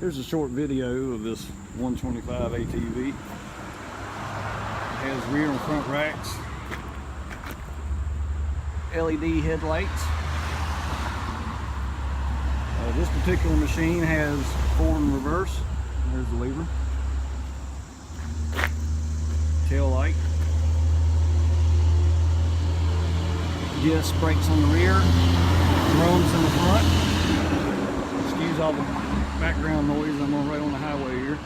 Here's a short video of this 125 ATV. It has rear and front racks, LED headlights. This particular machine has forward and reverse. There's the lever. Tail light. Disc brakes on the rear. Drums in the front. Excuse all the background noise. I'm right on the highway here.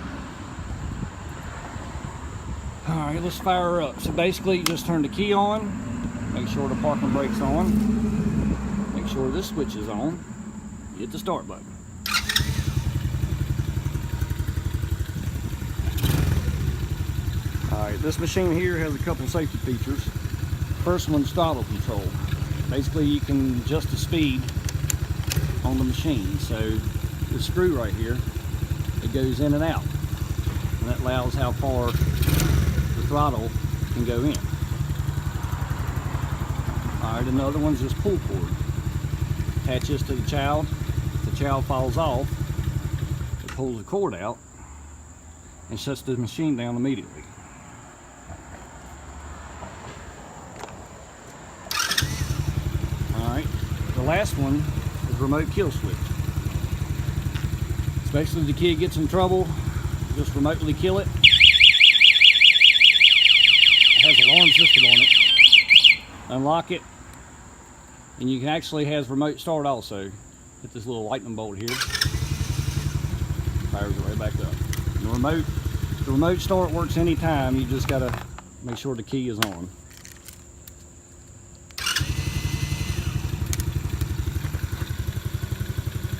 Alright, let's fire her up. So basically, you just turn the key on. Make sure the parking brake's on. Make sure this switch is on. Hit the start button. Alright, this machine here has a couple safety features. First one's throttle control. Basically, you can adjust the speed on the machine. So the screw right here, it goes in and out. And that allows how far the throttle can go in. Alright, another one's this pull cord. Attaches to the child. If the child falls off, it pulls the cord out and shuts the machine down immediately. Alright, the last one is remote kill switch. So basically, the kid gets in trouble, just remotely kill it. It has an alarm system on it. Unlock it, and you can actually have remote start also. Hit this little lightning bolt here. Fires it right back up. And the remote start works anytime. You just gotta make sure the key is on.